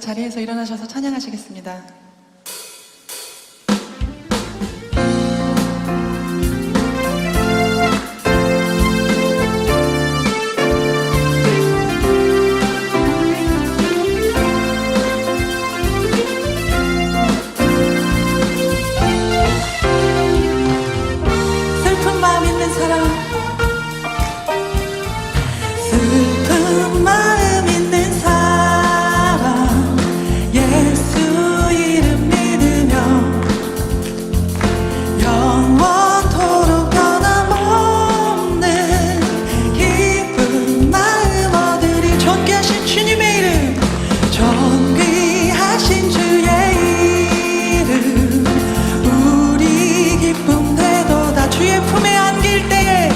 자리에서 일어나셔서 찬양하시겠습니다. 슬픈 마음 있는 사람, 슬픈 마음 있는 사람, 예수 이름 믿으며 영원토록 변함없는 기쁜 마음 얻으리. 존귀하신 주님의 이름, 존귀하신 주의 이름, 우리 기쁨 되도다. 주의 품에 안길 때에,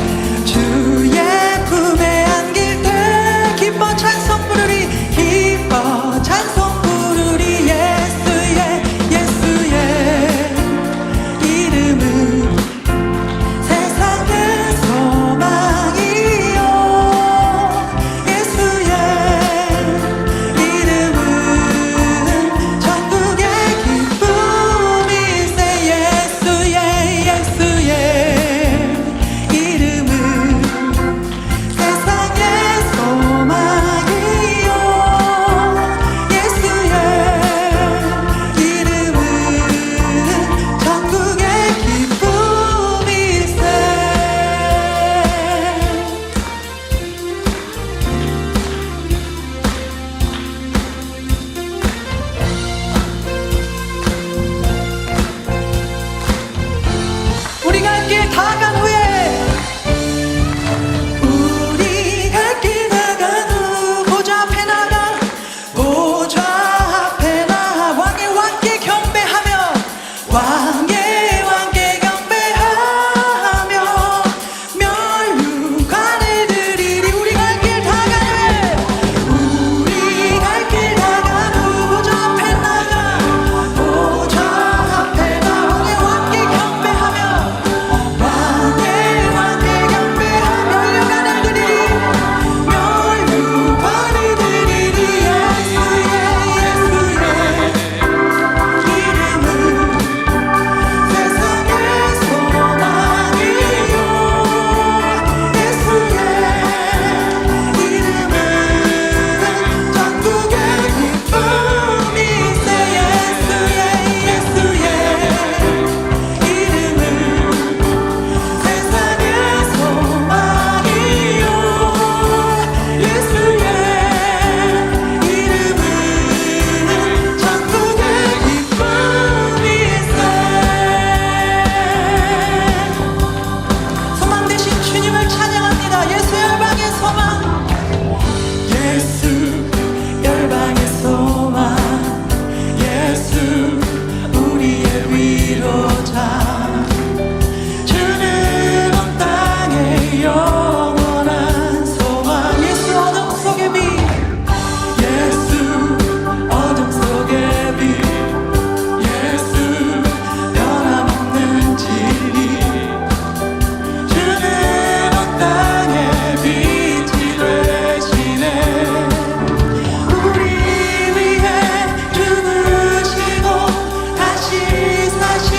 주의 품에 안길 때 기뻐 찬송 부르리, 기뻐 찬송 부르리. 예수의 이름은 세상의 소망이요, 예수의 이름은 천국의 기쁨일세. 예수의 이름은 세상의 소망이요, 예수의 이름은 천국의 기쁨일세. 우리 갈 길 다 간 후에, 우리 갈 길 다 간 후 보좌 앞에 나가, 보좌 앞에 나 왕의 왕께 경배하며, 왕의 왕께 경배하며 면류관을 드리리. 우리 갈 길 다 간 후에, 우리 갈 길 다 간 후 보좌 앞에 나가, 보좌 앞에 나 왕의 왕께 경배하며, 왕의 왕께 경배하며 면류관을 드리리, 면류관을 드리리. 예수의 이름은 세상의 소망이요, 예수의 이름은 천국의 기쁨일세. 예수의 이름은 세상의 소망이요, 예수의 이름은 천국의 기쁨일세. 소망 되신 주님을 찬양합니다. 예수 열방의 소망, 예수 열방의 소망, 예수 우리의 위로자, 주는 온 땅의 영원한 소망. 예수 어둠 속의 빛, 예수 어둠 속의 빛, 예수 변함없는 진리, 주는 온 땅의 빛이 되시네. 우리 위해 죽으시고 다시 사신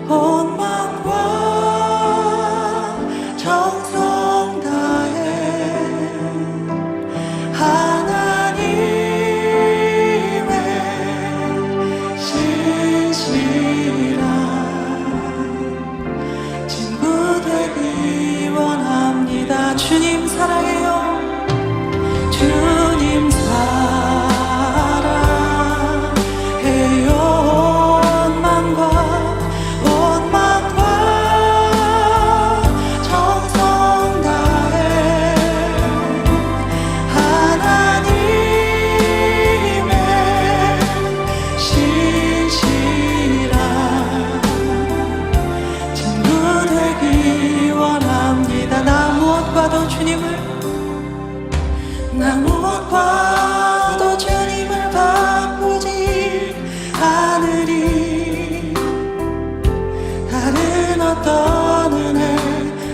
온 마음과 정성 다해 하나님의 신실한 친구 되기 원합니다. 주님 사랑해요. 주님 사랑해요. 온 마음과 정성 다해 하나님의 신실한 친구 되기 원합니다. 나 무엇과도 주님을 바꾸지 않으리. 다른 어떤 은혜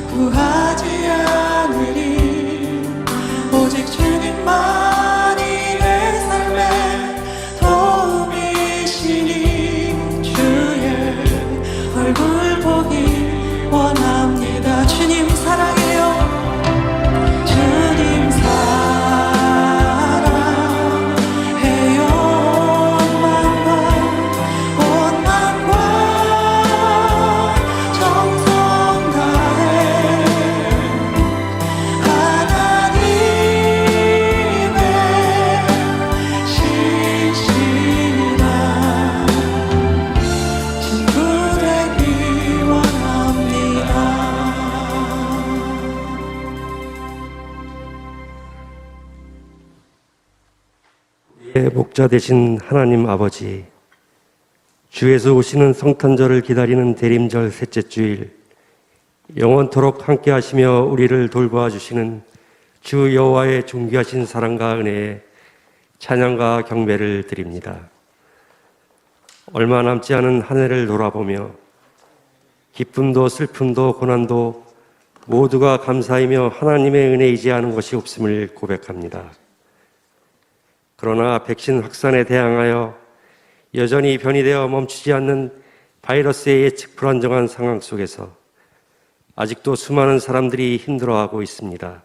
구하지 않으리. 오직 주님만이 내 삶의 도움이시니 주의 얼굴 보기 원합니다. 주님 사랑해요. 주님 사랑해요. 온 마음과 정성 다해 하나님의 신실한 친구 되기 원합니다. 우리의 목자 되신 하나님 아버지, 주에서 오시는 성탄절을 기다리는 대림절 셋째 주일, 영원토록 함께 하시며 우리를 돌보아 주시는 주 여호와의 존귀하신 사랑과 은혜에 찬양과 경배를 드립니다. 얼마 남지 않은 한 해를 돌아보며 기쁨도 슬픔도 고난도 모두가 감사이며 하나님의 은혜이지 않은 것이 없음을 고백합니다. 그러나 백신 확산에 대항하여 여전히 변이되어 멈추지 않는 바이러스의 예측 불안정한 상황 속에서 아직도 수많은 사람들이 힘들어하고 있습니다.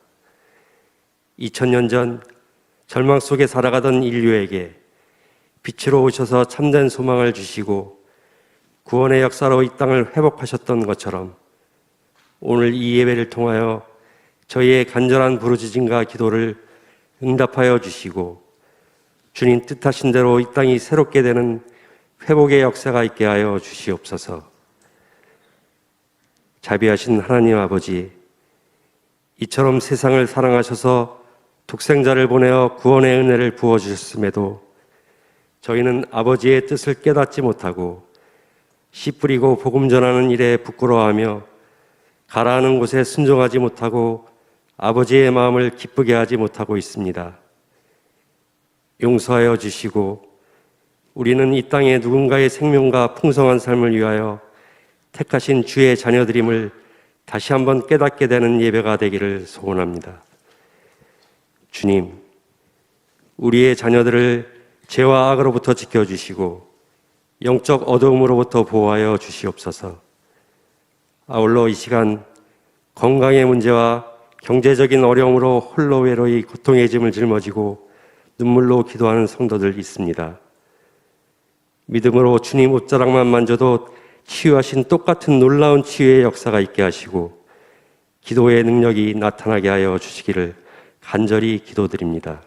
2000년 전 절망 속에 살아가던 인류에게 빛으로 오셔서 참된 소망을 주시고 구원의 역사로 이 땅을 회복하셨던 것처럼 오늘 이 예배를 통하여 저희의 간절한 부르짖음과 기도를 응답하여 주시고 주님 뜻하신 대로 이 땅이 새롭게 되는 회복의 역사가 있게 하여 주시옵소서. 자비하신 하나님 아버지, 이처럼 세상을 사랑하셔서 독생자를 보내어 구원의 은혜를 부어주셨음에도 저희는 아버지의 뜻을 깨닫지 못하고 씨 뿌리고 복음 전하는 일에 부끄러워하며 가라하는 곳에 순종하지 못하고 아버지의 마음을 기쁘게 하지 못하고 있습니다. 용서하여 주시고 우리는 이 땅에 누군가의 생명과 풍성한 삶을 위하여 택하신 주의 자녀들임을 다시 한번 깨닫게 되는 예배가 되기를 소원합니다. 주님, 우리의 자녀들을 죄와 악으로부터 지켜주시고 영적 어두움으로부터 보호하여 주시옵소서. 아울러 이 시간 건강의 문제와 경제적인 어려움으로 홀로 외로이 고통의 짐을 짊어지고 눈물로 기도하는 성도들 있습니다. 믿음으로 주님 옷자락만 만져도 치유하신 똑같은 놀라운 치유의 역사가 있게 하시고 기도의 능력이 나타나게 하여 주시기를 간절히 기도드립니다.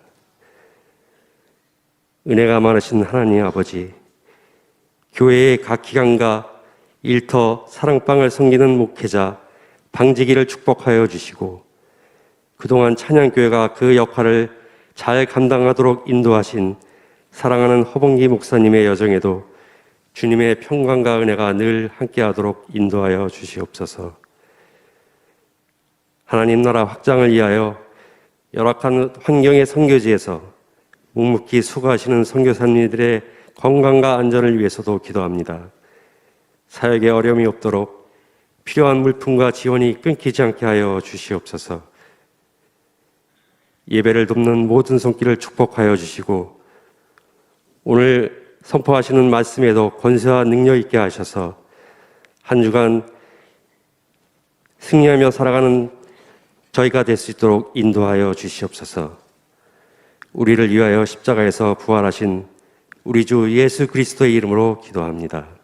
은혜가 많으신 하나님 아버지, 교회의 각 기관과 일터 사랑방을 섬기는 목회자 방지기를 축복하여 주시고 그동안 찬양교회가 그 역할을 잘 감당하도록 인도하신 사랑하는 허봉기 목사님의 여정에도 주님의 평강과 은혜가 늘 함께하도록 인도하여 주시옵소서. 하나님 나라 확장을 위하여 열악한 환경의 선교지에서 묵묵히 수고하시는 선교사님들의 건강과 안전을 위해서도 기도합니다. 사역에 어려움이 없도록 필요한 물품과 지원이 끊기지 않게 하여 주시옵소서. 예배를 돕는 모든 손길을 축복하여 주시고 오늘 선포하시는 말씀에도 권세와 능력 있게 하셔서 한 주간 승리하며 살아가는 저희가 될 수 있도록 인도하여 주시옵소서. 우리를 위하여 십자가에서 부활하신 우리 주 예수 그리스도의 이름으로 기도합니다.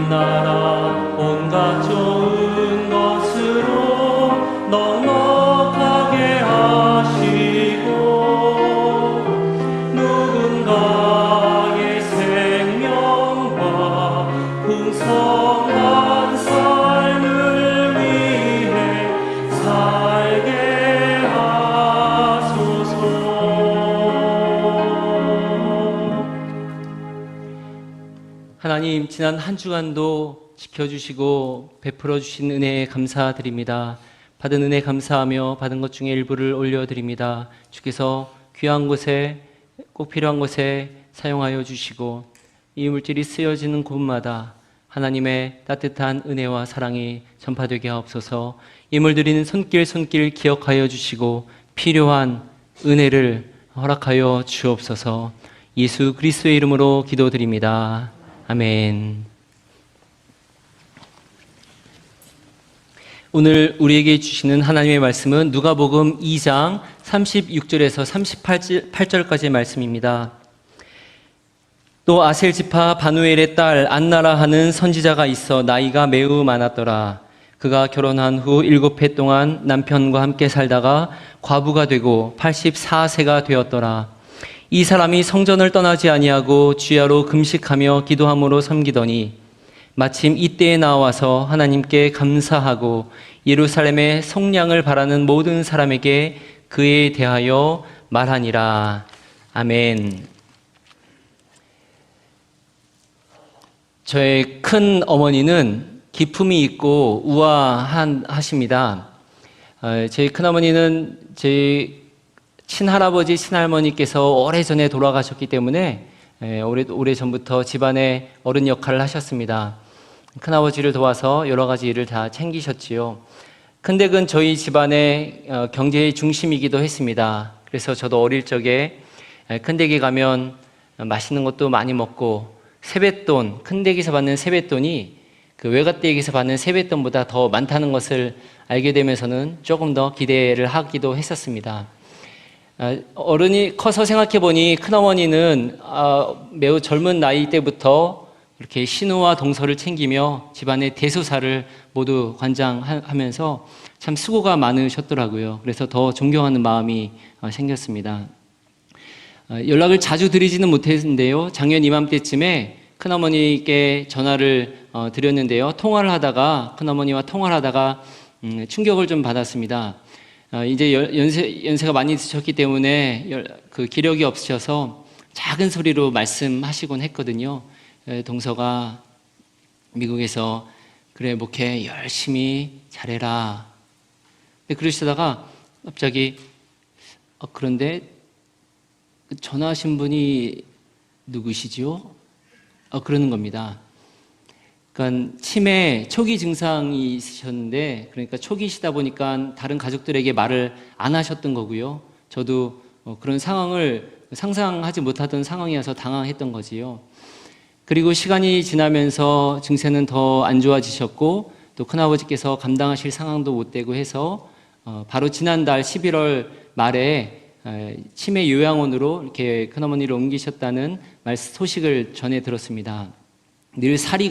나라 온갖 좋은 것으로 넉넉하게 하시고 누군가의 생명과 풍성한 삶을 위해 살게 하소서. 하나님, 지난 한 주간도 지켜주시고 베풀어 주신 은혜에 감사드립니다. 받은 은혜 감사하며 받은 것 중에 일부를 올려드립니다. 주께서 귀한 곳에 꼭 필요한 곳에 사용하여 주시고 이 물질이 쓰여지는 곳마다 하나님의 따뜻한 은혜와 사랑이 전파되게 하옵소서. 이물 드리는 손길 기억하여 주시고 필요한 은혜를 허락하여 주옵소서. 예수 그리스도의 이름으로 기도드립니다. 아멘. 오늘 우리에게 주시는 하나님의 말씀은 누가복음 2장 36절에서 38절까지의 말씀입니다. 또 아셀 지파 바누엘의 딸 안나라 하는 선지자가 있어 나이가 매우 많았더라. 그가 결혼한 후 7해 동안 남편과 함께 살다가 과부가 되고 84세가 되었더라. 이 사람이 성전을 떠나지 아니하고 주야로 금식하며 기도함으로 섬기더니 마침 이때에 나와서 하나님께 감사하고 예루살렘의 성량을 바라는 모든 사람에게 그에 대하여 말하니라. 아멘. 저의 큰 어머니는 기품이 있고 우아하십니다. 저희 큰 어머니는 제 친할아버지, 친할머니께서 오래전에 돌아가셨기 때문에 오래전부터 집안의 어른 역할을 하셨습니다. 큰아버지를 도와서 여러 가지 일을 다 챙기셨지요. 큰댁은 저희 집안의 경제의 중심이기도 했습니다. 그래서 저도 어릴 적에 큰댁에 가면 맛있는 것도 많이 먹고 세뱃돈, 큰댁에서 받는 세뱃돈이 그 외갓댁에서 받는 세뱃돈보다 더 많다는 것을 알게 되면서는 조금 더 기대를 하기도 했었습니다. 어른이 커서 생각해보니 큰어머니는 매우 젊은 나이 때부터 이렇게 신우와 동서를 챙기며 집안의 대소사를 모두 관장하면서 참 수고가 많으셨더라고요. 그래서 더 존경하는 마음이 생겼습니다. 연락을 자주 드리지는 못했는데요. 작년 이맘때쯤에 큰어머니께 전화를 드렸는데요. 큰어머니와 통화를 하다가 충격을 좀 받았습니다. 이제 연세가 많이 드셨기 때문에 그 기력이 없으셔서 작은 소리로 말씀하시곤 했거든요. 동서가 미국에서 그래 목회 열심히 잘해라. 그러시다가 갑자기 그런데 전화하신 분이 누구시죠? 그러는 겁니다. 그러니까 치매 초기 증상이 있으셨는데, 그러니까 초기시다 보니까 다른 가족들에게 말을 안 하셨던 거고요. 저도 그런 상황을 상상하지 못하던 상황이어서 당황했던 거지요. 그리고 시간이 지나면서 증세는 더 안 좋아지셨고 또 큰아버지께서 감당하실 상황도 못 되고 해서 바로 지난달 11월 말에 치매 요양원으로 이렇게 큰어머니를 옮기셨다는 소식을 전해 들었습니다. 늘 사리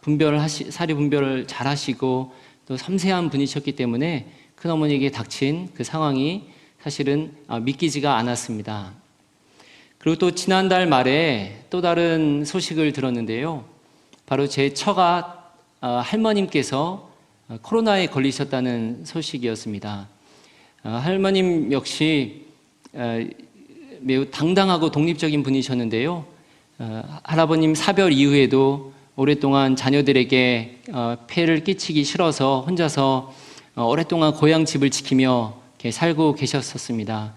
분별을 잘 하시고 또 섬세한 분이셨기 때문에 큰어머니에게 닥친 그 상황이 사실은 믿기지가 않았습니다. 그리고 또 지난달 말에 또 다른 소식을 들었는데요. 바로 제 처가 할머님께서 코로나에 걸리셨다는 소식이었습니다. 할머님 역시 매우 당당하고 독립적인 분이셨는데요. 할아버님 사별 이후에도 오랫동안 자녀들에게 폐를 끼치기 싫어서 혼자서 오랫동안 고향 집을 지키며 이렇게 살고 계셨었습니다.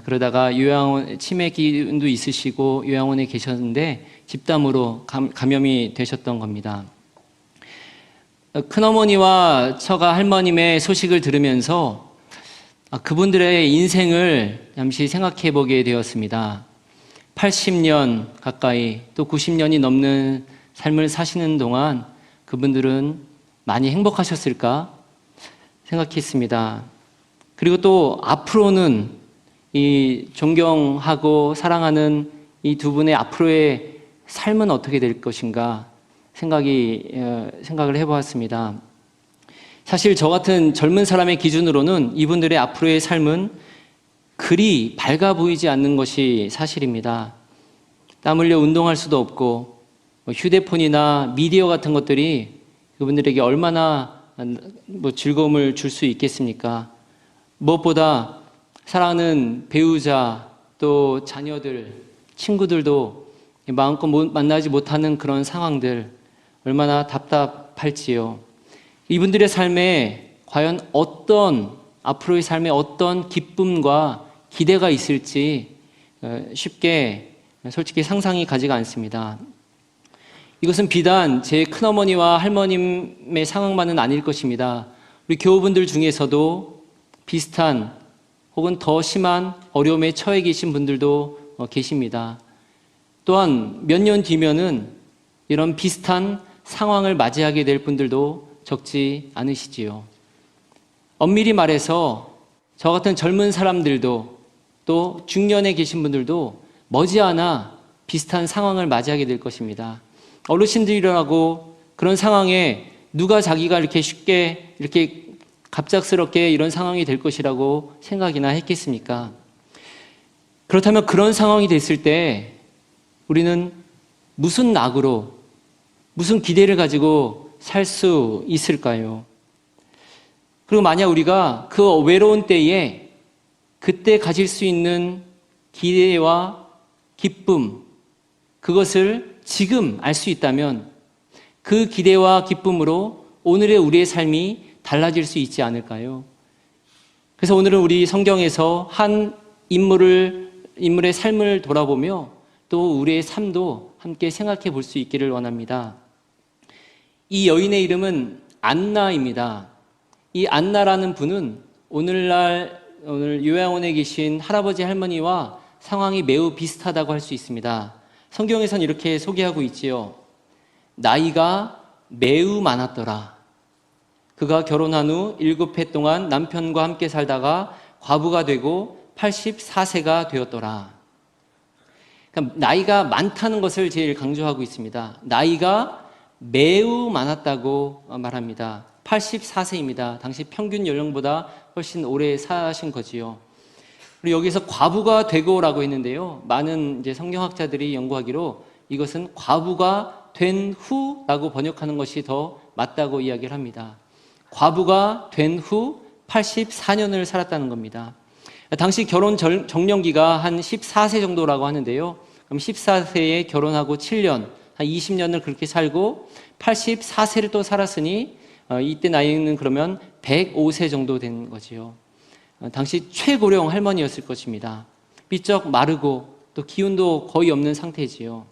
그러다가 치매 기운도 있으시고 요양원에 계셨는데 집담으로 감염이 되셨던 겁니다. 큰어머니와 처가 할머님의 소식을 들으면서 그분들의 인생을 잠시 생각해 보게 되었습니다. 80년 가까이 또 90년이 넘는 삶을 사시는 동안 그분들은 많이 행복하셨을까 생각했습니다. 그리고 또 앞으로는 이 존경하고 사랑하는 이 두 분의 앞으로의 삶은 어떻게 될 것인가 생각을 해보았습니다. 사실 저 같은 젊은 사람의 기준으로는 이분들의 앞으로의 삶은 그리 밝아 보이지 않는 것이 사실입니다. 땀 흘려 운동할 수도 없고 휴대폰이나 미디어 같은 것들이 그분들에게 얼마나 즐거움을 줄 수 있겠습니까? 무엇보다 사랑하는 배우자, 또 자녀들, 친구들도 마음껏 만나지 못하는 그런 상황들 얼마나 답답할지요. 이분들의 삶에 과연 앞으로의 삶에 어떤 기쁨과 기대가 있을지 쉽게 솔직히 상상이 가지가 않습니다. 이것은 비단 제 큰어머니와 할머님의 상황만은 아닐 것입니다. 우리 교우분들 중에서도 비슷한 혹은 더 심한 어려움에 처해 계신 분들도 계십니다. 또한 몇 년 뒤면은 이런 비슷한 상황을 맞이하게 될 분들도 적지 않으시지요. 엄밀히 말해서 저 같은 젊은 사람들도 또 중년에 계신 분들도 머지않아 비슷한 상황을 맞이하게 될 것입니다. 어르신들이라고 그런 상황에 누가 자기가 이렇게 쉽게 이렇게 갑작스럽게 이런 상황이 될 것이라고 생각이나 했겠습니까? 그렇다면 그런 상황이 됐을 때 우리는 무슨 낙으로, 무슨 기대를 가지고 살 수 있을까요? 그리고 만약 우리가 그 외로운 때에 그때 가질 수 있는 기대와 기쁨, 그것을 지금 알 수 있다면 그 기대와 기쁨으로 오늘의 우리의 삶이 달라질 수 있지 않을까요? 그래서 오늘은 우리 성경에서 한 인물의 삶을 돌아보며 또 우리의 삶도 함께 생각해 볼 수 있기를 원합니다. 이 여인의 이름은 안나입니다. 이 안나라는 분은 오늘 요양원에 계신 할아버지 할머니와 상황이 매우 비슷하다고 할 수 있습니다. 성경에서는 이렇게 소개하고 있지요. 나이가 매우 많았더라. 그가 결혼한 후 7해 동안 남편과 함께 살다가 과부가 되고 84세가 되었더라. 그러니까 나이가 많다는 것을 제일 강조하고 있습니다. 나이가 매우 많았다고 말합니다. 84세입니다. 당시 평균 연령보다 훨씬 오래 사신 거지요. 그리고 여기서 과부가 되고라고 했는데요. 많은 이제 성경학자들이 연구하기로 이것은 과부가 된 후라고 번역하는 것이 더 맞다고 이야기를 합니다. 과부가 된 후 84년을 살았다는 겁니다. 당시 결혼 정년기가 한 14세 정도라고 하는데요. 그럼 14세에 결혼하고 7년, 한 20년을 그렇게 살고 84세를 또 살았으니 이때 나이는 그러면 105세 정도 된 거지요. 당시 최고령 할머니였을 것입니다. 삐쩍 마르고 또 기운도 거의 없는 상태지요.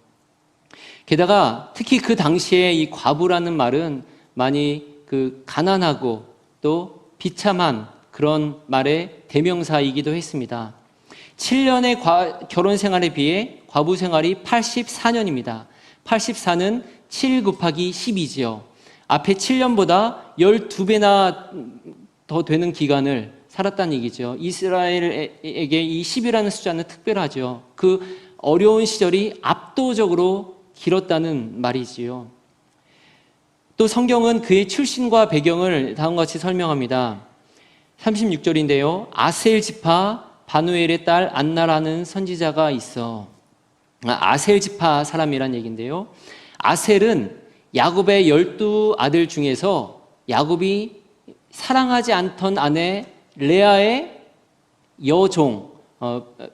게다가 특히 그 당시에 이 과부라는 말은 많이 가난하고 또 비참한 그런 말의 대명사이기도 했습니다. 7년의 결혼 생활에 비해 과부 생활이 84년입니다. 84는 7 곱하기 10이지요. 앞에 7년보다 12배나 더 되는 기간을 살았다는 얘기죠. 이스라엘에게 이 10이라는 숫자는 특별하죠. 그 어려운 시절이 압도적으로 길었다는 말이지요. 또 성경은 그의 출신과 배경을 다음과 같이 설명합니다. 36절인데요. 아셀 지파 바누엘의 딸 안나라는 선지자가 있어. 아셀 지파 사람이란 얘기인데요. 아셀은 야곱의 12아들 중에서 야곱이 사랑하지 않던 아내 레아의 여종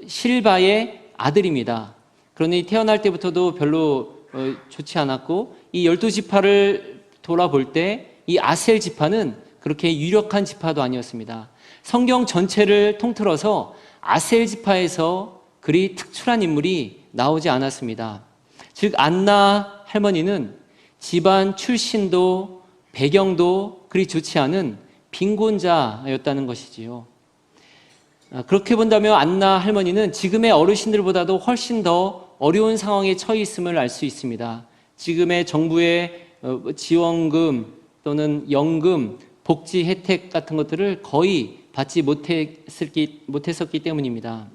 실바의 아들입니다. 그러니 태어날 때부터도 별로 좋지 않았고 이 12지파를 돌아볼 때 이 아셀 지파는 그렇게 유력한 지파도 아니었습니다. 성경 전체를 통틀어서 아셀 지파에서 그리 특출한 인물이 나오지 않았습니다. 즉 안나 할머니는 집안 출신도 배경도 그리 좋지 않은 빈곤자였다는 것이지요. 그렇게 본다면 안나 할머니는 지금의 어르신들보다도 훨씬 더 어려운 상황에 처해 있음을 알 수 있습니다. 지금의 정부의 지원금 또는 연금, 복지 혜택 같은 것들을 거의 받지 못했었기 때문입니다.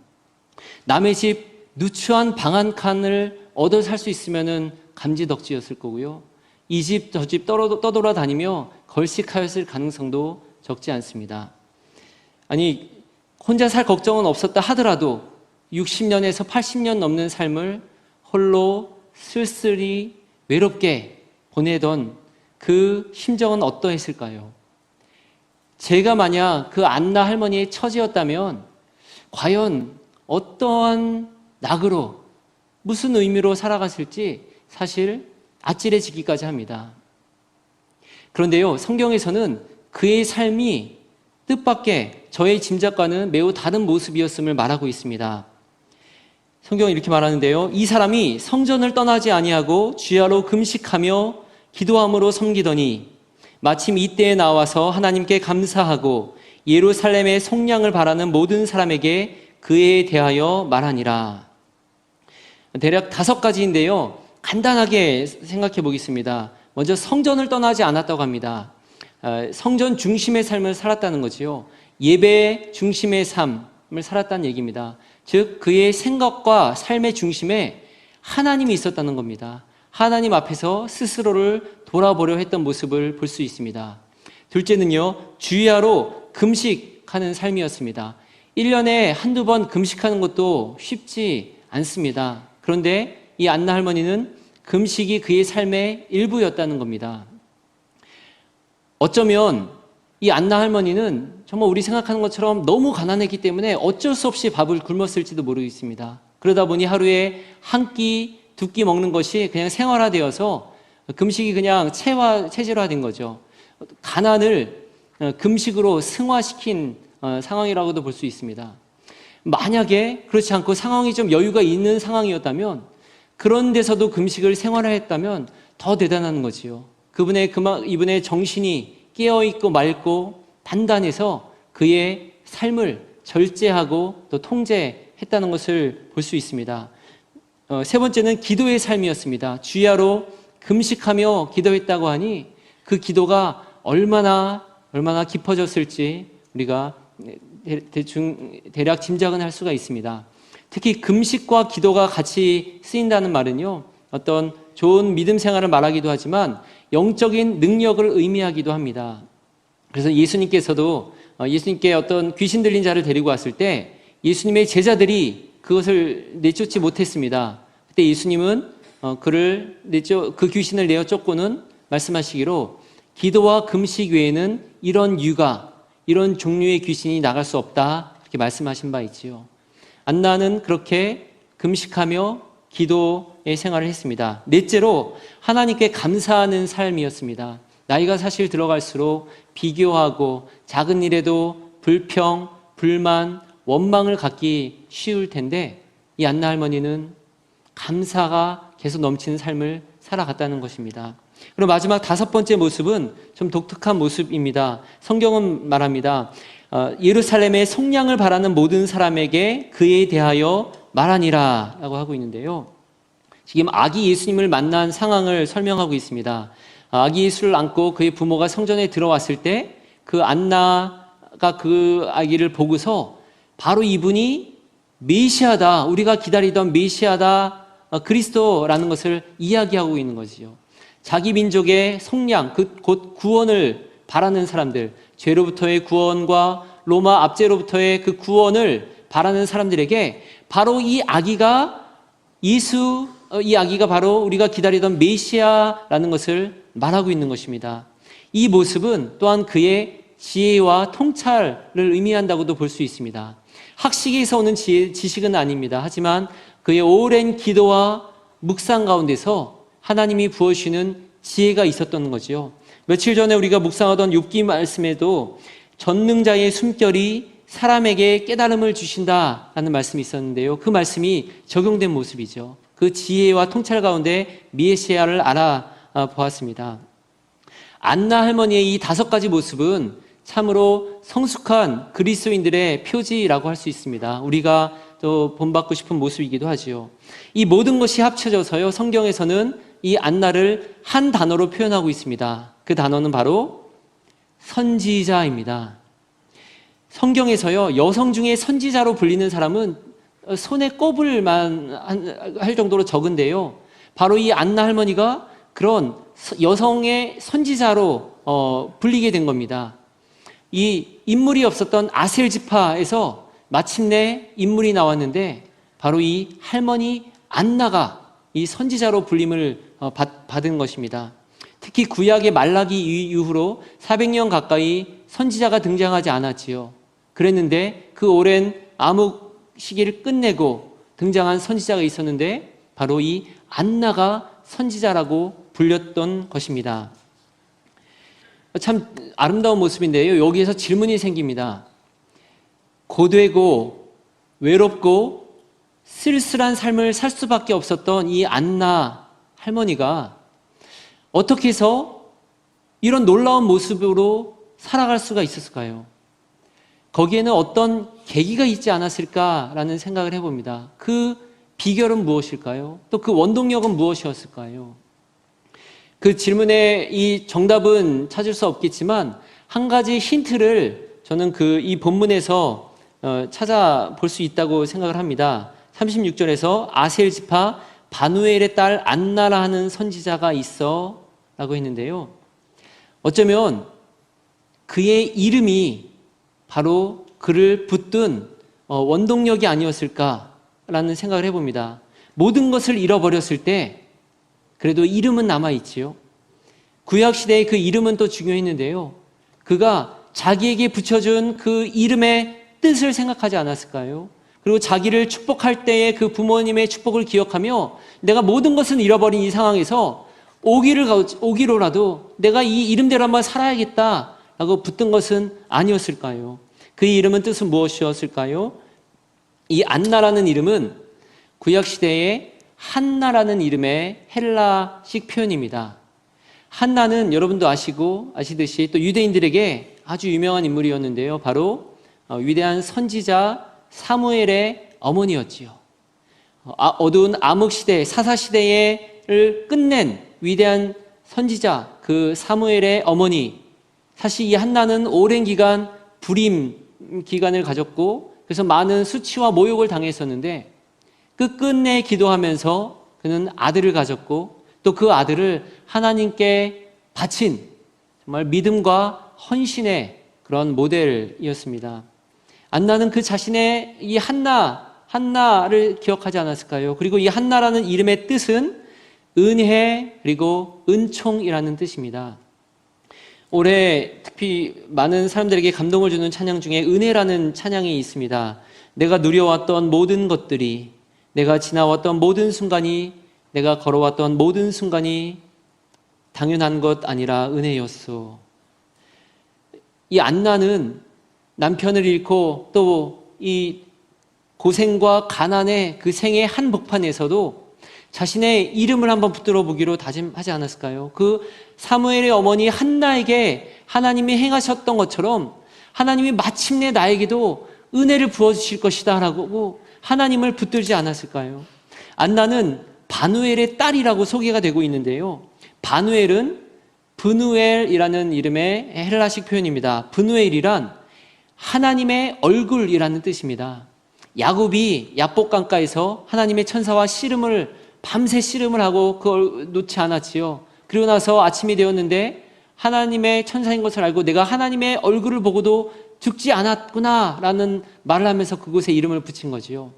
남의 집 누추한 방 한 칸을 얻어 살 수 있으면 감지덕지였을 거고요. 이 집 저 집 떠돌아다니며 걸식하였을 가능성도 적지 않습니다. 아니, 혼자 살 걱정은 없었다 하더라도 60년에서 80년 넘는 삶을 홀로 쓸쓸히 외롭게 보내던 그 심정은 어떠했을까요? 제가 만약 그 안나 할머니의 처지였다면 과연 어떠한 낙으로 무슨 의미로 살아갔을지 사실 아찔해지기까지 합니다. 그런데요, 성경에서는 그의 삶이 뜻밖의 저의 짐작과는 매우 다른 모습이었음을 말하고 있습니다. 성경은 이렇게 말하는데요, 이 사람이 성전을 떠나지 아니하고 주야로 금식하며 기도함으로 섬기더니 마침 이때에 나와서 하나님께 감사하고 예루살렘의 속량을 바라는 모든 사람에게 그에 대하여 말하니라. 대략 5가지인데요, 간단하게 생각해 보겠습니다. 먼저 성전을 떠나지 않았다고 합니다. 성전 중심의 삶을 살았다는 거지요. 예배 중심의 삶을 살았다는 얘기입니다. 즉 그의 생각과 삶의 중심에 하나님이 있었다는 겁니다. 하나님 앞에서 스스로를 돌아보려 했던 모습을 볼 수 있습니다. 둘째는요, 주야로 금식하는 삶이었습니다. 1년에 한두 번 금식하는 것도 쉽지 않습니다. 그런데 이 안나 할머니는 금식이 그의 삶의 일부였다는 겁니다. 어쩌면 이 안나 할머니는 정말 우리 생각하는 것처럼 너무 가난했기 때문에 어쩔 수 없이 밥을 굶었을지도 모르겠습니다. 그러다 보니 하루에 한 끼, 2끼 먹는 것이 그냥 생활화되어서 금식이 그냥 체질화된 거죠. 가난을 금식으로 승화시킨 상황이라고도 볼 수 있습니다. 만약에 그렇지 않고 상황이 좀 여유가 있는 상황이었다면, 그런 데서도 금식을 생활화했다면 더 대단한 거지요. 이분의 정신이 깨어있고 맑고 단단해서 그의 삶을 절제하고 또 통제했다는 것을 볼 수 있습니다. 세 번째는 기도의 삶이었습니다. 주야로 금식하며 기도했다고 하니 그 기도가 얼마나 깊어졌을지 우리가 대략 짐작은 할 수가 있습니다. 특히 금식과 기도가 같이 쓰인다는 말은요, 어떤 좋은 믿음 생활을 말하기도 하지만 영적인 능력을 의미하기도 합니다. 그래서 예수님께 어떤 귀신 들린 자를 데리고 왔을 때 예수님의 제자들이 그것을 내쫓지 못했습니다. 그때 예수님은 그 귀신을 내어 쫓고는 말씀하시기로 기도와 금식 외에는 이런 종류의 귀신이 나갈 수 없다, 이렇게 말씀하신 바 있지요. 안나는 그렇게 금식하며 기도의 생활을 했습니다. 넷째로 하나님께 감사하는 삶이었습니다. 나이가 사실 들어갈수록 비교하고 작은 일에도 불평, 불만, 원망을 갖기 쉬울 텐데 이 안나 할머니는 감사가 계속 넘치는 삶을 살아갔다는 것입니다. 그리고 마지막 5번째 모습은 좀 독특한 모습입니다. 성경은 말합니다. 예루살렘의 속량을 바라는 모든 사람에게 그에 대하여 말하니라 라고 하고 있는데요, 지금 아기 예수님을 만난 상황을 설명하고 있습니다. 아기 예수를 안고 그의 부모가 성전에 들어왔을 때 그 안나가 그 아기를 보고서 바로 이분이 메시아다, 우리가 기다리던 메시아다, 그리스도라는 것을 이야기하고 있는 거지요. 자기 민족의 속량, 곧 구원을 바라는 사람들, 죄로부터의 구원과 로마 압제로부터의 그 구원을 바라는 사람들에게 바로 이 아기가 바로 우리가 기다리던 메시아라는 것을 말하고 있는 것입니다. 이 모습은 또한 그의 지혜와 통찰을 의미한다고도 볼 수 있습니다. 학식에서 오는 지식은 아닙니다. 하지만 그의 오랜 기도와 묵상 가운데서 하나님이 부어주시는 지혜가 있었던 거지요. 며칠 전에 우리가 묵상하던 욥기 말씀에도 전능자의 숨결이 사람에게 깨달음을 주신다라는 말씀이 있었는데요, 그 말씀이 적용된 모습이죠. 그 지혜와 통찰 가운데 메시아를 알아보았습니다. 안나 할머니의 이 5가지 모습은 참으로 성숙한 그리스도인들의 표지라고 할 수 있습니다. 우리가 또 본받고 싶은 모습이기도 하지요. 이 모든 것이 합쳐져서요, 성경에서는 이 안나를 한 단어로 표현하고 있습니다. 그 단어는 바로 선지자입니다. 성경에서요, 여성 중에 선지자로 불리는 사람은 손에 꼽을만 할 정도로 적은데요, 바로 이 안나 할머니가 그런 여성의 선지자로 불리게 된 겁니다. 이 인물이 없었던 아셀 지파에서 마침내 인물이 나왔는데 바로 이 할머니 안나가 이 선지자로 불림을 받은 것입니다. 특히 구약의 말라기 이후로 400년 가까이 선지자가 등장하지 않았지요. 그랬는데 그 오랜 암흑 시기를 끝내고 등장한 선지자가 있었는데 바로 이 안나가 선지자라고 불렸던 것입니다. 참 아름다운 모습인데요. 여기에서 질문이 생깁니다. 고되고 외롭고 쓸쓸한 삶을 살 수밖에 없었던 이 안나 할머니가 어떻게 해서 이런 놀라운 모습으로 살아갈 수가 있었을까요? 거기에는 어떤 계기가 있지 않았을까라는 생각을 해봅니다. 그 비결은 무엇일까요? 또 그 원동력은 무엇이었을까요? 그 질문의 이 정답은 찾을 수 없겠지만 한 가지 힌트를 저는 이 본문에서 찾아볼 수 있다고 생각을 합니다. 36절에서 아셀 지파 바누엘의 딸 안나라 하는 선지자가 있어 라고 했는데요. 어쩌면 그의 이름이 바로 그를 붙든 원동력이 아니었을까라는 생각을 해봅니다. 모든 것을 잃어버렸을 때 그래도 이름은 남아있지요. 구약시대의 그 이름은 또 중요했는데요. 그가 자기에게 붙여준 그 이름의 뜻을 생각하지 않았을까요? 그리고 자기를 축복할 때의 그 부모님의 축복을 기억하며 내가 모든 것을 잃어버린 이 상황에서 오기로라도 내가 이 이름대로 한번 살아야겠다라고 붙든 것은 아니었을까요? 그의 이름은 뜻은 무엇이었을까요? 이 안나라는 이름은 구약시대의 한나라는 이름의 헬라식 표현입니다. 한나는 여러분도 아시듯이 또 유대인들에게 아주 유명한 인물이었는데요. 바로 위대한 선지자 사무엘의 어머니였지요. 어두운 암흑시대, 사사시대를 끝낸 위대한 선지자 그 사무엘의 어머니. 사실 이 한나는 오랜 기간 불임 기간을 가졌고 그래서 많은 수치와 모욕을 당했었는데 끝끝내 기도하면서 그는 아들을 가졌고 또 그 아들을 하나님께 바친 정말 믿음과 헌신의 그런 모델이었습니다. 안나는 그 자신의 이 한나를 기억하지 않았을까요? 그리고 이 한나라는 이름의 뜻은 은혜 그리고 은총이라는 뜻입니다. 올해 특히 많은 사람들에게 감동을 주는 찬양 중에 은혜라는 찬양이 있습니다. 내가 누려왔던 모든 것들이, 내가 지나왔던 모든 순간이, 내가 걸어왔던 모든 순간이 당연한 것 아니라 은혜였소. 이 안나는 남편을 잃고 또 이 고생과 가난의 그 생의 한복판에서도 자신의 이름을 한번 붙들어 보기로 다짐하지 않았을까요? 그 사무엘의 어머니 한나에게 하나님이 행하셨던 것처럼 하나님이 마침내 나에게도 은혜를 부어주실 것이다 라고 하나님을 붙들지 않았을까요? 안나는 바누엘의 딸이라고 소개가 되고 있는데요. 바누엘은 브누엘이라는 이름의 헬라식 표현입니다. 브누엘이란 하나님의 얼굴이라는 뜻입니다. 야곱이 야복 강가에서 하나님의 천사와 밤새 씨름을 하고 그걸 놓지 않았지요. 그리고 나서 아침이 되었는데 하나님의 천사인 것을 알고 내가 하나님의 얼굴을 보고도 죽지 않았구나 라는 말을 하면서 그곳에 이름을 붙인 거지요.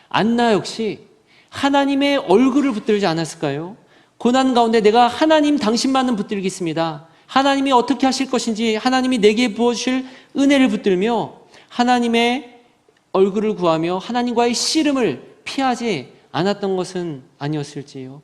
안나 역시 하나님의 얼굴을 붙들지 않았을까요? 고난 가운데 내가 하나님 당신만은 붙들겠습니다. 하나님이 어떻게 하실 것인지 하나님이 내게 부어주실 은혜를 붙들며 하나님의 얼굴을 구하며 하나님과의 씨름을 피하지 않았던 것은 아니었을지요.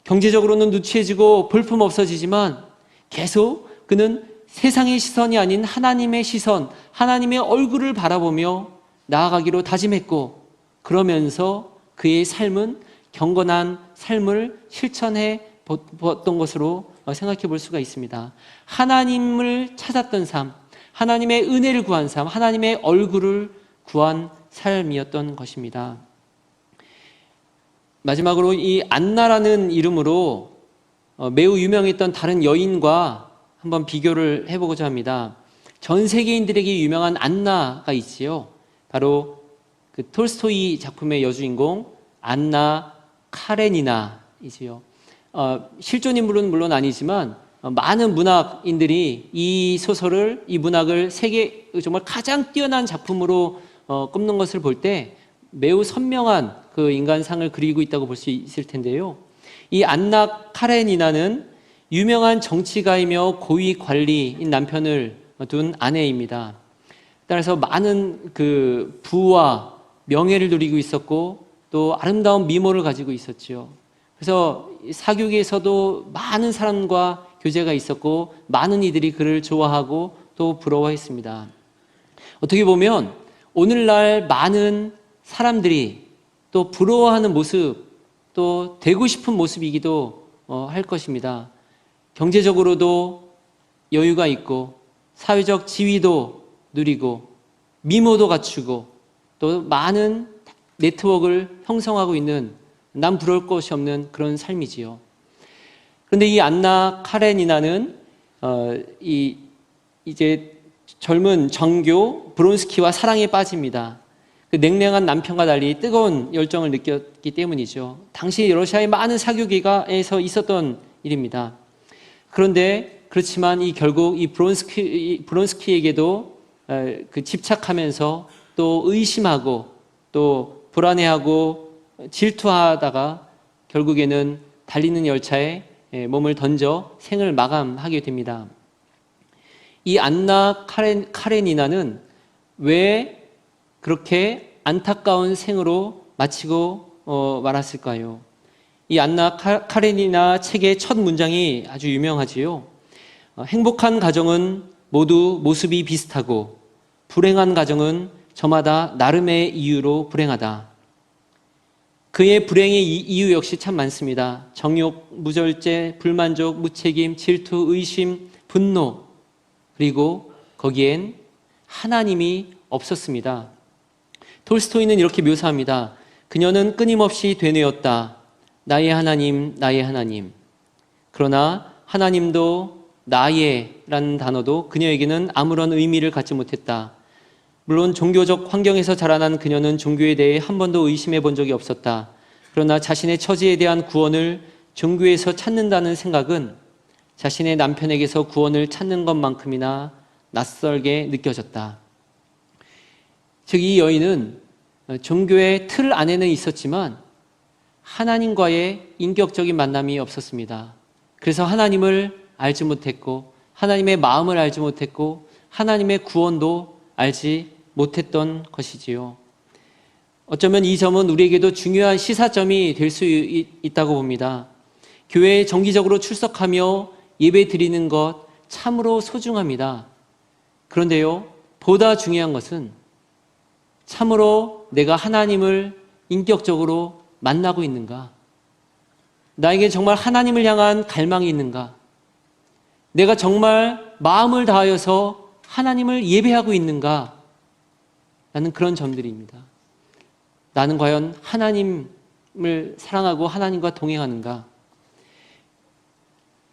경제적으로는 누추해지고 볼품 없어지지만 계속 그는 세상의 시선이 아닌 하나님의 시선, 하나님의 얼굴을 바라보며 나아가기로 다짐했고 그러면서 그의 삶은 경건한 삶을 실천해 보았던 것으로 생각해 볼 수가 있습니다. 하나님을 찾았던 삶, 하나님의 은혜를 구한 삶, 하나님의 얼굴을 구한 삶이었던 것입니다. 마지막으로 이 안나라는 이름으로 매우 유명했던 다른 여인과 한번 비교를 해보고자 합니다. 전 세계인들에게 유명한 안나가 있지요. 바로 그 톨스토이 작품의 여주인공 안나 카레니나이지요. 실존 인물은 물론 아니지만 많은 문학인들이 이 소설을, 이 문학을 세계 정말 가장 뛰어난 작품으로 꼽는 것을 볼 때 매우 선명한 그 인간상을 그리고 있다고 볼 수 있을 텐데요. 이 안나 카레니나는 유명한 정치가이며 고위 관리인 남편을 둔 아내입니다. 따라서 많은 그 부와 명예를 누리고 있었고 또 아름다운 미모를 가지고 있었지요. 그래서 사교계에서도 많은 사람과 교제가 있었고 많은 이들이 그를 좋아하고 또 부러워했습니다. 어떻게 보면 오늘날 많은 사람들이 또 부러워하는 모습, 또 되고 싶은 모습이기도 할 것입니다. 경제적으로도 여유가 있고 사회적 지위도 누리고 미모도 갖추고 또 많은 네트워크를 형성하고 있는 남 부러울 것이 없는 그런 삶이지요. 그런데 이 안나 카레니나는 이제 젊은 정교 브론스키와 사랑에 빠집니다. 그 냉랭한 남편과 달리 뜨거운 열정을 느꼈기 때문이죠. 당시 러시아의 많은 사교계에서 있었던 일입니다. 그런데 그렇지만 결국 이 브론스키에게도 그 집착하면서 또 의심하고 또 불안해하고 질투하다가 결국에는 달리는 열차에 몸을 던져 생을 마감하게 됩니다. 이 안나 카레니나는 왜 그렇게 안타까운 생으로 마치고 말았을까요? 이 안나 카레니나 책의 첫 문장이 아주 유명하지요. 행복한 가정은 모두 모습이 비슷하고 불행한 가정은 저마다 나름의 이유로 불행하다. 그의 불행의 이유 역시 참 많습니다. 정욕, 무절제, 불만족, 무책임, 질투, 의심, 분노, 그리고 거기엔 하나님이 없었습니다. 톨스토이는 이렇게 묘사합니다. 그녀는 끊임없이 되뇌었다. 나의 하나님, 나의 하나님. 그러나 하나님도 나의라는 단어도 그녀에게는 아무런 의미를 갖지 못했다. 물론 종교적 환경에서 자라난 그녀는 종교에 대해 한 번도 의심해 본 적이 없었다. 그러나 자신의 처지에 대한 구원을 종교에서 찾는다는 생각은 자신의 남편에게서 구원을 찾는 것만큼이나 낯설게 느껴졌다. 즉, 이 여인은 종교의 틀 안에는 있었지만 하나님과의 인격적인 만남이 없었습니다. 그래서 하나님을 알지 못했고 하나님의 마음을 알지 못했고 하나님의 구원도 알지 못했던 것이지요. 어쩌면 이 점은 우리에게도 중요한 시사점이 될 수 있다고 봅니다. 교회에 정기적으로 출석하며 예배 드리는 것 참으로 소중합니다. 그런데요, 보다 중요한 것은 참으로 내가 하나님을 인격적으로 만나고 있는가? 나에게 정말 하나님을 향한 갈망이 있는가? 내가 정말 마음을 다하여서 하나님을 예배하고 있는가? 라는 그런 점들입니다. 나는 과연 하나님을 사랑하고 하나님과 동행하는가?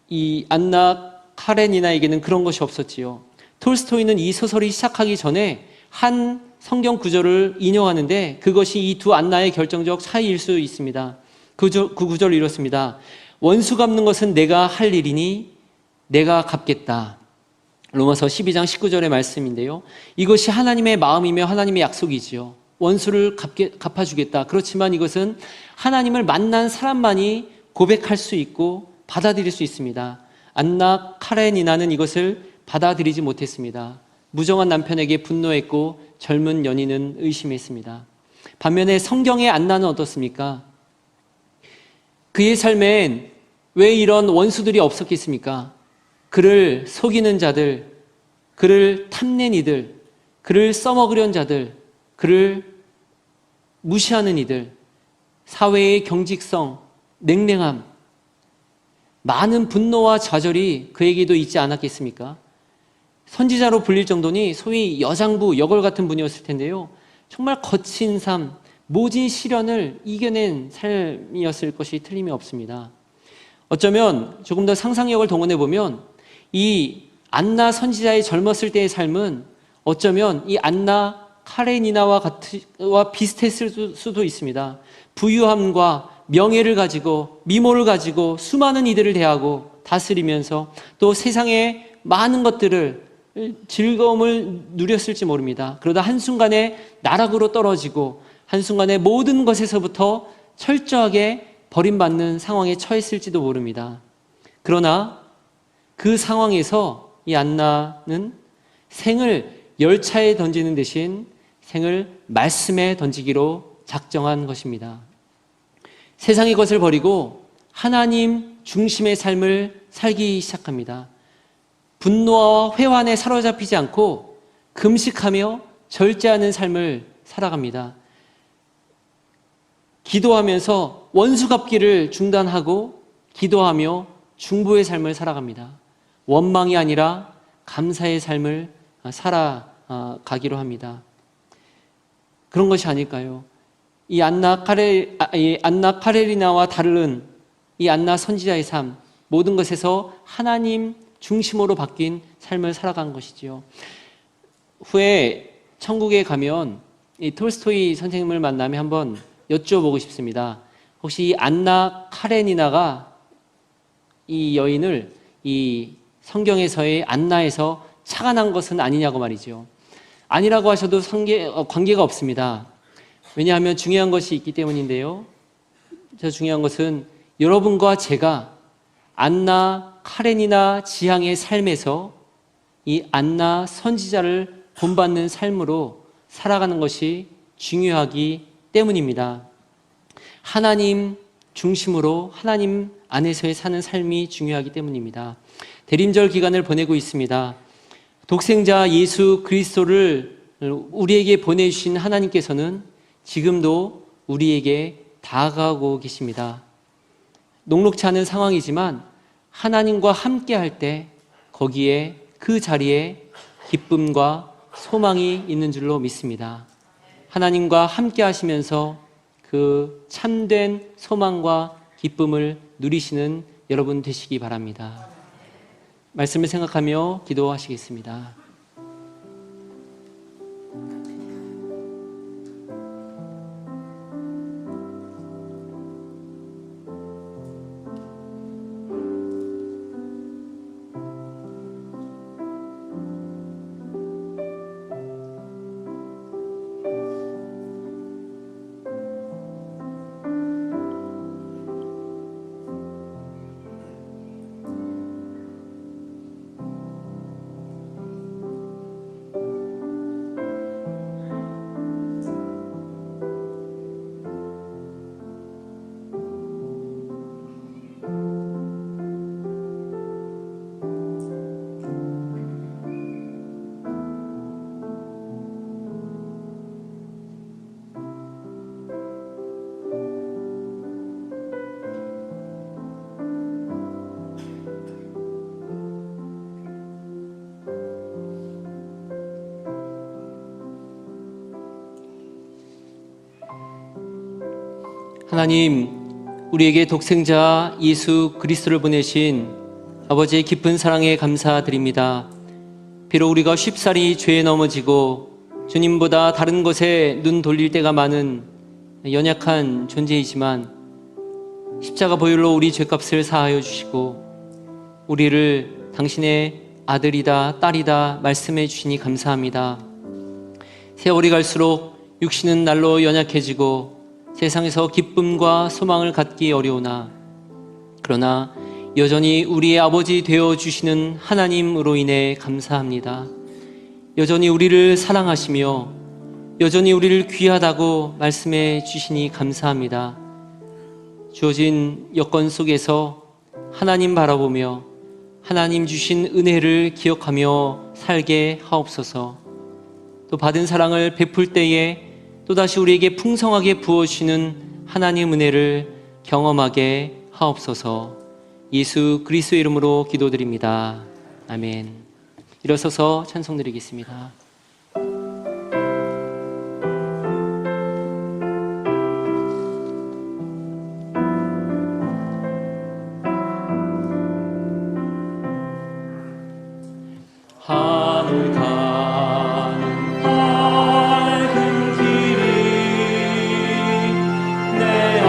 이 안나 카레니나에게는 그런 것이 없었지요. 톨스토이는 이 소설이 시작하기 전에 한 성경 구절을 인용하는데 그것이 이 두 안나의 결정적 차이일 수 있습니다. 그 구절을 이렇습니다. 원수 갚는 것은 내가 할 일이니 내가 갚겠다. 로마서 12장 19절의 말씀인데요. 이것이 하나님의 마음이며 하나님의 약속이지요. 원수를 갚아주겠다. 그렇지만 이것은 하나님을 만난 사람만이 고백할 수 있고 받아들일 수 있습니다. 안나 카레니나는 이것을 받아들이지 못했습니다. 무정한 남편에게 분노했고 젊은 연인은 의심했습니다. 반면에 성경의 안나는 어떻습니까? 그의 삶엔 왜 이런 원수들이 없었겠습니까? 그를 속이는 자들, 그를 탐낸 이들, 그를 써먹으려는 자들, 그를 무시하는 이들, 사회의 경직성, 냉랭함, 많은 분노와 좌절이 그에게도 있지 않았겠습니까? 선지자로 불릴 정도니 소위 여장부, 여걸 같은 분이었을 텐데요. 정말 거친 삶, 모진 시련을 이겨낸 삶이었을 것이 틀림이 없습니다. 어쩌면 조금 더 상상력을 동원해 보면 이 안나 선지자의 젊었을 때의 삶은 어쩌면 이 안나 카레니나와 비슷했을 수도 있습니다. 부유함과 명예를 가지고 미모를 가지고 수많은 이들을 대하고 다스리면서 또 세상의 많은 것들을 즐거움을 누렸을지 모릅니다. 그러다 한순간에 나락으로 떨어지고 한순간에 모든 것에서부터 철저하게 버림받는 상황에 처했을지도 모릅니다. 그러나 그 상황에서 이 안나는 생을 열차에 던지는 대신 생을 말씀에 던지기로 작정한 것입니다. 세상의 것을 버리고 하나님 중심의 삶을 살기 시작합니다. 분노와 회환에 사로잡히지 않고 금식하며 절제하는 삶을 살아갑니다. 기도하면서 원수 갚기를 중단하고 기도하며 중보의 삶을 살아갑니다. 원망이 아니라 감사의 삶을 살아가기로 합니다. 그런 것이 아닐까요? 이 안나 카레리나와 다른 이 안나 선지자의 삶, 모든 것에서 하나님 중심으로 바뀐 삶을 살아간 것이지요. 후에 천국에 가면 이 톨스토이 선생님을 만나면 한번 여쭤보고 싶습니다. 혹시 이 안나 카레니나가 이 여인을 이 성경에서의 안나에서 착안한 것은 아니냐고 말이죠. 아니라고 하셔도 관계가 없습니다. 왜냐하면 중요한 것이 있기 때문인데요. 저 중요한 것은 여러분과 제가 안나 카레니나 지향의 삶에서 이 안나 선지자를 본받는 삶으로 살아가는 것이 중요하기 때문입니다. 하나님 중심으로 하나님 안에서의 사는 삶이 중요하기 때문입니다. 대림절 기간을 보내고 있습니다. 독생자 예수 그리스도를 우리에게 보내주신 하나님께서는 지금도 우리에게 다가오고 계십니다. 녹록치 않은 상황이지만 하나님과 함께 할 때 거기에 그 자리에 기쁨과 소망이 있는 줄로 믿습니다. 하나님과 함께 하시면서 그 참된 소망과 기쁨을 누리시는 여러분 되시기 바랍니다. 말씀을 생각하며 기도하시겠습니다. 하나님, 우리에게 독생자 예수 그리스도를 보내신 아버지의 깊은 사랑에 감사드립니다. 비록 우리가 쉽사리 죄에 넘어지고 주님보다 다른 것에 눈 돌릴 때가 많은 연약한 존재이지만 십자가 보혈로 우리 죄값을 사하여 주시고 우리를 당신의 아들이다 딸이다 말씀해 주시니 감사합니다. 세월이 갈수록 육신은 날로 연약해지고 세상에서 기쁨과 소망을 갖기 어려우나 그러나 여전히 우리의 아버지 되어주시는 하나님으로 인해 감사합니다. 여전히 우리를 사랑하시며 여전히 우리를 귀하다고 말씀해 주시니 감사합니다. 주어진 여건 속에서 하나님 바라보며 하나님 주신 은혜를 기억하며 살게 하옵소서. 또 받은 사랑을 베풀 때에 또다시 우리에게 풍성하게 부어주시는 하나님 은혜를 경험하게 하옵소서. 예수 그리스도의 이름으로 기도드립니다. 아멘. 일어서서 찬송 드리겠습니다. 하늘 가는 밝은 길이 내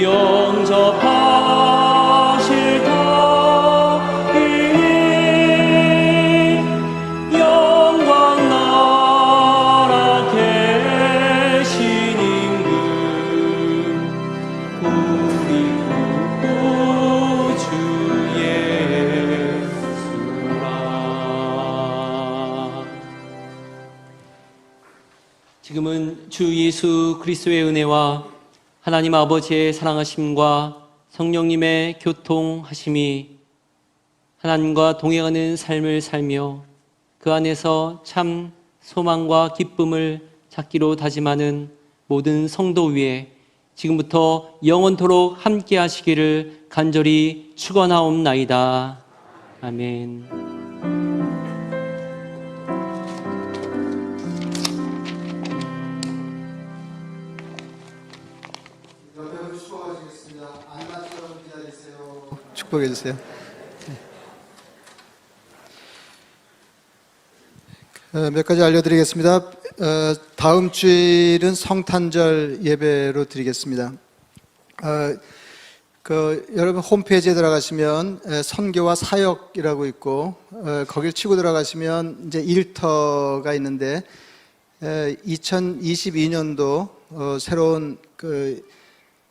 영접하실 터이니 영광 나라 대신 임금 우리 구주 예수라. 지금은 주 예수 그리스도의 은혜와 하나님 아버지의 사랑하심과 성령님의 교통하심이 하나님과 동행하는 삶을 살며 그 안에서 참 소망과 기쁨을 찾기로 다짐하는 모든 성도 위에 지금부터 영원토록 함께 하시기를 간절히 축원하옵나이다. 아멘. 여러분 수고하시겠습니다. 안마처럼 기다리세요. 축복해 주세요. 몇 가지 알려드리겠습니다. 다음 주일은 성탄절 예배로 드리겠습니다. 여러분 홈페이지에 들어가시면 선교와 사역이라고 있고 거길 치고 들어가시면 이제 일터가 있는데 2022년도 새로운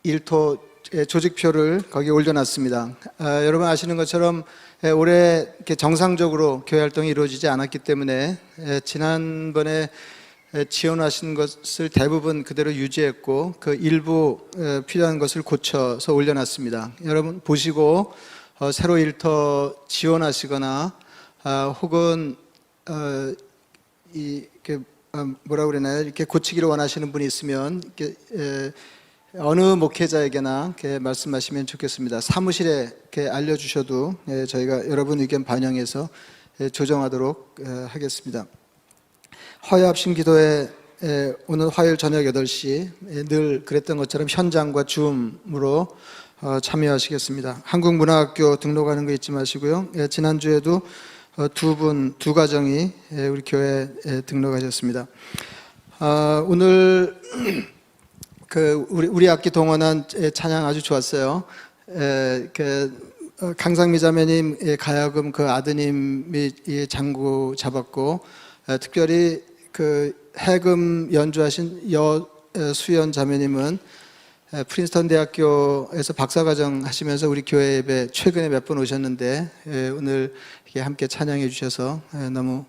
일터 조직표를 거기에 올려놨습니다. 여러분 아시는 것처럼 올해 이렇게 정상적으로 교회 활동이 이루어지지 않았기 때문에 지난번에 지원하신 것을 대부분 그대로 유지했고 그 일부 필요한 것을 고쳐서 올려놨습니다. 여러분 보시고 새로 일터 지원하시거나 혹은 뭐라 그러나요? 이렇게 고치기를 원하시는 분이 있으면 이렇게 어느 목회자에게나 이렇게 말씀하시면 좋겠습니다. 사무실에 이렇게 알려주셔도 저희가 여러분 의견 반영해서 조정하도록 하겠습니다. 화요 합심 기도회 오늘 화요일 저녁 8시 늘 그랬던 것처럼 현장과 줌으로 참여하시겠습니다. 한국문화학교 등록하는 거 잊지 마시고요. 지난주에도 두 가정이 우리 교회에 등록하셨습니다. 오늘 우리 학기 동원한 찬양 아주 좋았어요. 강상미 자매님 가야금 그 아드님이 장구 잡았고 특별히 그 해금 연주하신 여수연 자매님은 프린스턴 대학교에서 박사과정 하시면서 우리 교회 예배 최근에 몇 번 오셨는데 오늘 함께 찬양해 주셔서 너무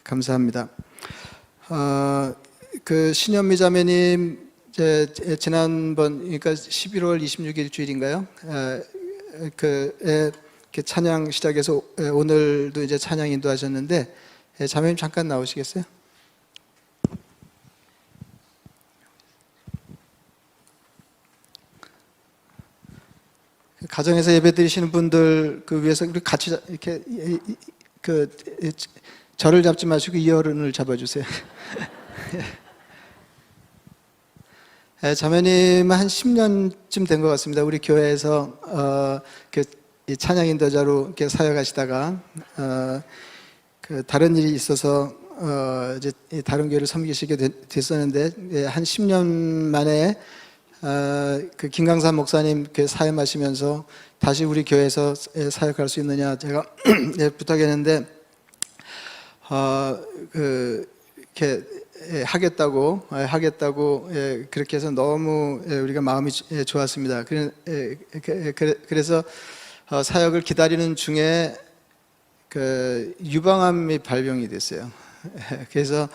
감사합니다. 그 신현미 자매님 지난번 그러니까 11월 26일 주일인가요? 찬양 시작해서 오늘도 이제 찬양 인도하셨는데 자매님 잠깐 나오시겠어요? 가정에서 예배 드리시는 분들 위해서 우리 같이 이렇게 저를 잡지 마시고 이 어른을 잡아주세요. 자매님은 한 10년쯤 된 것 같습니다. 우리 교회에서 찬양 인도자로 이렇게 사역하시다가 다른 일이 있어서 이제 다른 교회를 섬기시게 됐었는데 한 10년 만에 김강산 목사님 사임하시면서 다시 우리 교회에서 사역할 수 있느냐 제가 부탁했는데 이렇게 하겠다고 그렇게 해서 너무 우리가 마음이 좋았습니다. 그래서 사역을 기다리는 중에 유방암이 발병이 됐어요. 그래서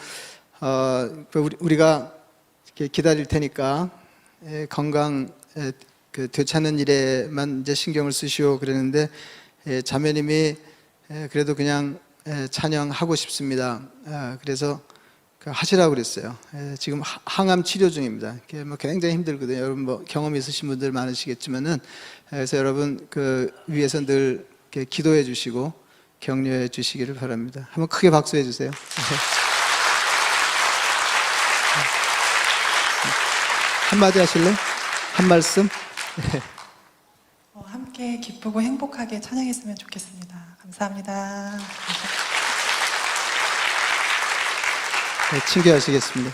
우리가 기다릴 테니까 건강 되찾는 일에만 이제 신경을 쓰시오 그랬는데 자매님이 그래도 그냥 찬양하고 싶습니다. 그래서 하시라고 그랬어요. 지금 항암 치료 중입니다. 굉장히 힘들거든요. 여러분 경험 있으신 분들 많으시겠지만은 그래서 여러분 위에서 늘 기도해 주시고 격려해 주시기를 바랍니다. 한번 크게 박수해 주세요. 한마디 하실래요? 한 말씀? 함께 기쁘고 행복하게 찬양했으면 좋겠습니다. 감사합니다. 칭교하시겠습니다.